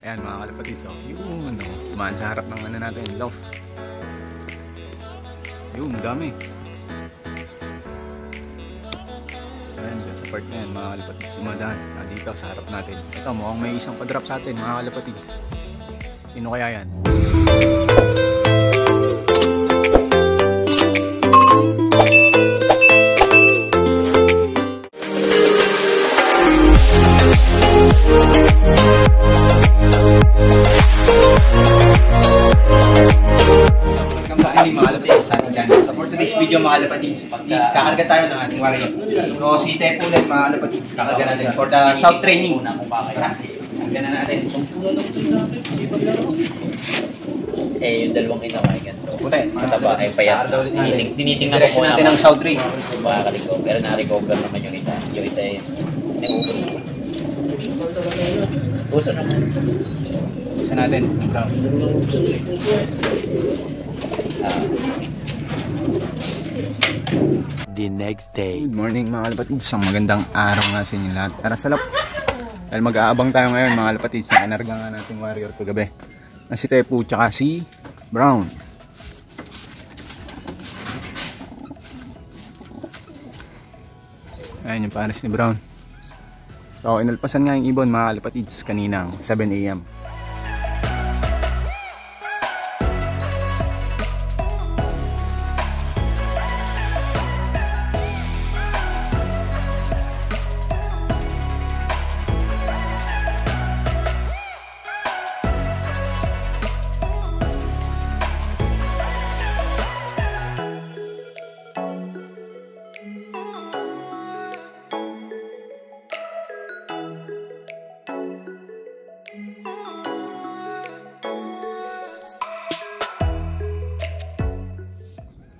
Ayan mga kalapatid, so yun, tumaan sa harap ng ano natin, loaf. Yun, dami. Ayan, dyan sa part na yan mga kalapatid, sumadaan dito sa harap natin. Ito, mukhang may isang pa-drop sa atin mga kalapatid. Sino kaya yan? So for today's video mga kalapatids, kakarga tayo ng ating warrior. So si Tepo ulit mga kalapatids, kakarga natin for the south training. Karga na natin. Yung dalawang kinakain ko. Puti, Mataba ay payat. Tinitingnan ko muna natin ang south training. Makakaliko. Pero na-recover naman yung isa. Yung isa ay puso naman. Isa natin. The next day. Good morning mga kalapatids, isang magandang araw nga sa inyo lahat. Tara salap. Dahil mag-aabang tayo ngayon mga kalapatids, nakanarga nga natin warrior kagabi. Na si Tepo tsaka si Brown. Ayan yung pares ni Brown. So inalpasan nga yung ibon mga kalapatids kaninang 7 AM.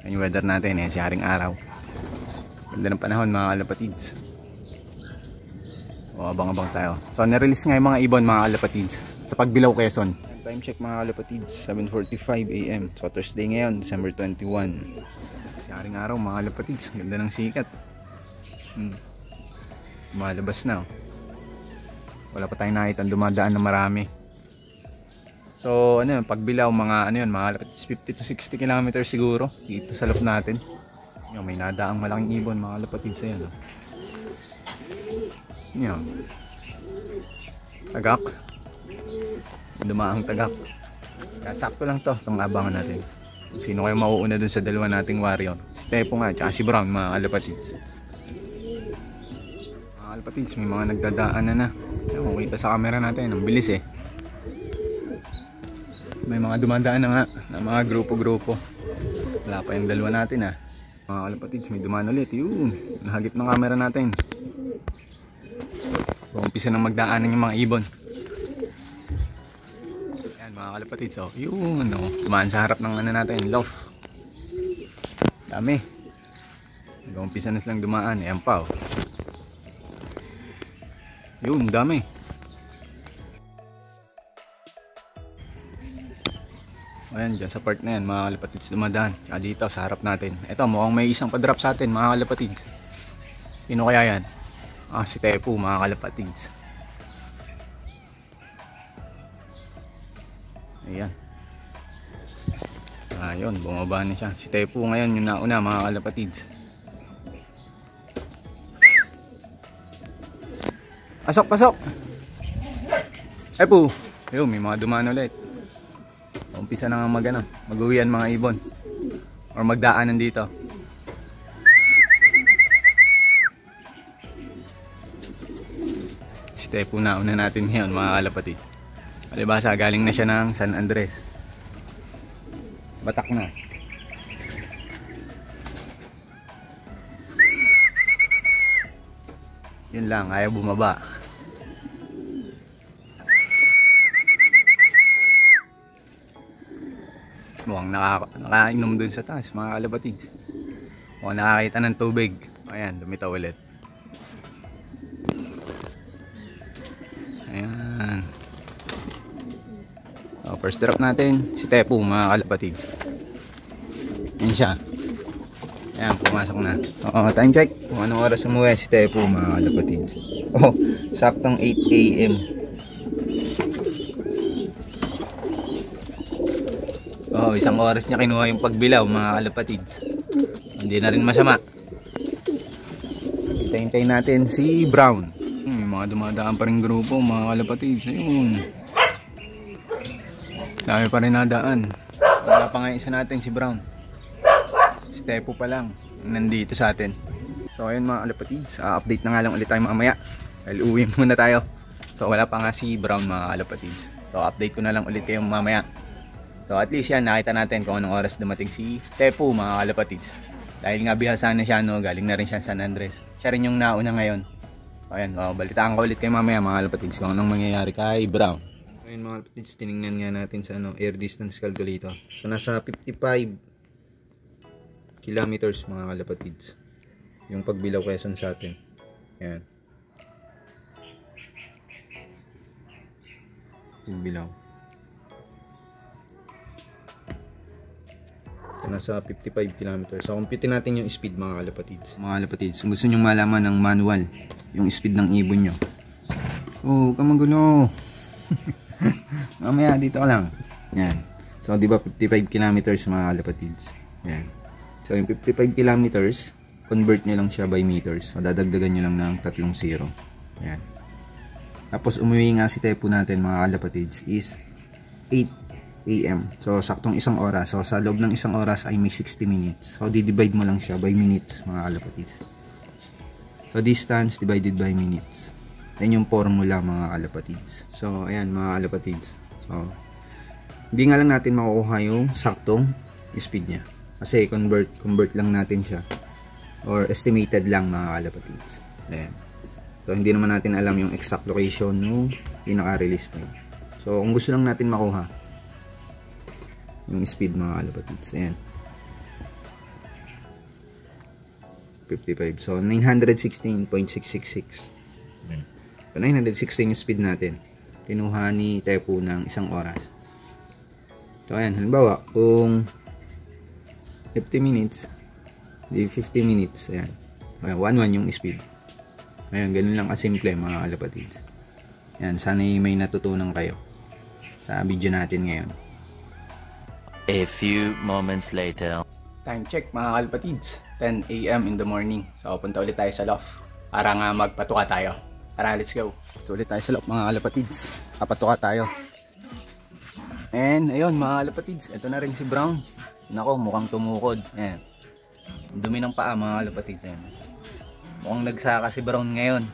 Yung weather natin si haring araw. Ganda ng panahon mga kalapatids. O abang-abang tayo. So nirelease nga yung mga ibon mga kalapatids sa Pagbilao, Quezon. Time check mga kalapatids, 7:45 AM. So Thursday ngayon, December 21. Si haring araw mga kalapatids, ganda ng sikat. Malabas na. Wala pa tayong nakita dumadaan na marami. So ano yun, Pagbilao mga ano yun, mga 50 to 60 km siguro dito sa loob natin. Yung may nadaang malaking ibon mga kalapatids sa yan. Yan. Tagak. Dumaang tagak. Kasakto lang to, itong abangan natin. Sino kayo mauuna dun sa dalawa nating warrior? Si Tepo nga, tsaka si Brown mga kalapatids. Mga kalapatids, may mga nagdadaan na. Kung kita sa camera natin, ang bilis May mga dumadaan na nga na mga grupo-grupo. Wala pa yung dalawa natin Mga kalapatids, may dumaan ulit. Yun, nahagip ng camera natin. Umpisa nang magdaanan yung mga ibon. Ayan mga kalapatids, yun dumaan sa harap ng ano natin, loaf. Dami. Umpisa na silang dumaan. Ayan pa Yun, dami. Ayan, dyan sa part na yan mga kalapatids dumadaan. Tsaka dito sa harap natin. Ito, mukhang may isang pa-drop sa atin mga kalapatids. Sino kaya yan? Si Tepo mga kalapatids. Ayan. Ayun, bumaba na siya. Si Tepo ngayon yung nauna mga kalapatids. Pasok, pasok! Tepo! Ayun, may mga dumaan ulit. Umpisa na nga mag-uwian mga ibon or magdaanan dito. Step una natin ngayon mga kalapatid. Palibasa galing na siya ng San Andres. Batak na. Yun lang, ayaw bumaba. Mukhang nakainom dun sa taas mga kalapatids. Mukhang nakakita ng tubig. Ayan, lumitaw ulit. Ayan. So, first drop natin si Tepo mga kalapatids. Ayan siya. Ayan, pumasok na. Time check. Kung anong oras umuwi si Tepo mga kalapatids. Saktong 8 AM. Oh, isang oras niya kinuha yung pagbilaw mga kalapatids. Hindi na rin masama. Hintayin natin si Brown. Yung mga dumadaan pa rin grupo mga kalapatids. Ayun. Dami pa rin nadaan. Wala pa nga isa natin si Brown. Stepo pa lang. Nandito sa atin. So ayun mga kalapatids. Update na nga lang ulit tayo mamaya. Dahil uwi muna tayo. So wala pa nga si Brown mga kalapatids. So update ko na lang ulit kayo mamaya. So at least yan, nakita natin kung anong oras dumating si Tepu mga kalapatids. Dahil nga bihasa na siya, no, galing na rin siya San Andres. Siya rin yung nauna ngayon. So ayan, balitaan ko ulit kayo mamaya mga kalapatids kung anong mangyayari kay Brown. Ayun mga kalapatids, tinignan nga natin sa air distance calculator. So nasa 55 kilometers mga kalapatids yung pagbilaw Quezon sa atin. Ayan. Pagbilaw. Nasa 55 kilometers. So, compute natin yung speed mga kalapatids. Mga kalapatids, kung gusto nyo malaman ng manual, yung speed ng ibon nyo. Oh, kamagulo. Mamaya, dito ka lang. Yan. So, di ba 55 kilometers mga kalapatids. Yan. So, yung 55 kilometers, convert nyo lang siya by meters. So, dadagdagan nyo lang ng 3 0. Yan. Tapos, umuwi nga si Tepu natin mga kalapatids is 8 AM. So, saktong isang oras. So, sa loob ng isang oras ay may 60 minutes. So, di-divide mo lang siya by minutes, mga kalapatids. So, distance divided by minutes. Yan yung formula, mga kalapatids. So, ayan, mga kalapatids. So, hindi nga lang natin makukuha yung saktong speed niya. Kasi, convert lang natin siya. Or, estimated lang, mga kalapatids. Ayan. So, hindi naman natin alam yung exact location ng pinaka-release point. So, kung gusto lang natin makuha yung speed mga kalapatids, ayan, 55. So 916.666. So 916 yung speed natin, kinuha ni Tepu ng isang oras. So ayan, halimbawa kung 50 minutes di 50 minutes, ayan, 1-1 yung speed. Ayan, ganun lang kasimple mga kalapatids. Ayan, sana may natutunan kayo sa video natin ngayon. A few moments later. Time check mga kalapatids, 10 AM in the morning. So punta ulit tayo sa loft para nga magpatuka tayo. Tara, let's go. So ulit tayo sa loft mga kalapatids, papatuka tayo. And ayun mga kalapatids, ito na rin si Brown. Nako, mukhang tumukod. Ayan, dumi ng paa mga kalapatids. Ayan, mukhang nagsaka si Brown ngayon.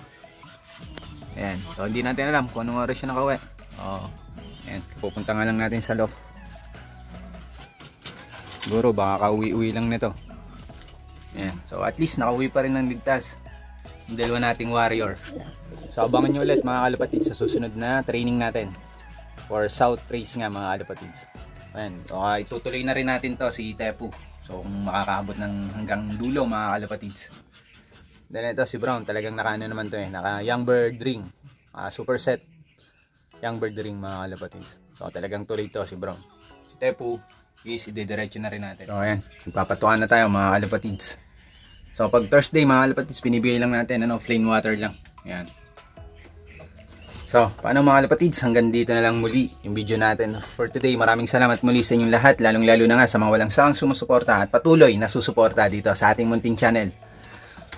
Ayan, so hindi natin alam kung anong oras siya nakauwi. Ayan, pupunta nga lang natin sa loft. Siguro baka kauwi-uwi lang nito. Ayan. So at least nakauwi pa rin ng ligtas yung dalawa nating warrior. So abangan nyo ulit mga kalapatids sa susunod na training natin for South Race nga mga kalapatids. Ayan. So itutuloy na rin natin to si Tepu. So kung makakaabot ng hanggang dulo mga kalapatids. Then ito si Brown, talagang naka-ano naman to naka Young Bird Ring, super set Young Bird Ring mga kalapatids. So talagang tuloy to si Brown. Si Tepu is idediretso na rin natin. So ayan, magpapatukan na tayo mga kalapatids. So pag Thursday mga kalapatids, pinibigay lang natin plain water lang. Ayan. So paano mga kalapatids, hanggang dito na lang muli yung video natin for today. Maraming salamat muli sa inyong lahat, lalong lalo na nga sa mga walang sawang sumusuporta at patuloy na susuporta dito sa ating munting channel.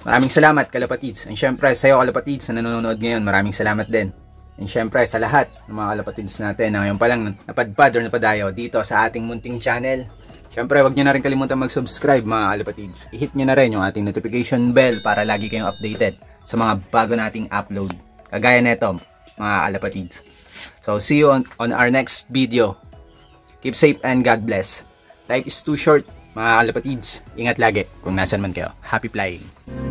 Maraming salamat kalapatids. And syempre sa iyo kalapatids na nanonood ngayon, maraming salamat din. And syempre sa lahat ng mga kalapatids natin na ngayon pa lang napadpad or napadayo dito sa ating munting channel. Syempre wag nyo na rin kalimutan mag-subscribe mga kalapatids. I-hit nyo na rin yung ating notification bell para lagi kayong updated sa mga bago nating upload. Kagaya neto mga kalapatids. So see you on our next video. Keep safe and God bless. Life is too short mga kalapatids. Ingat lagi kung nasan man kayo. Happy flying!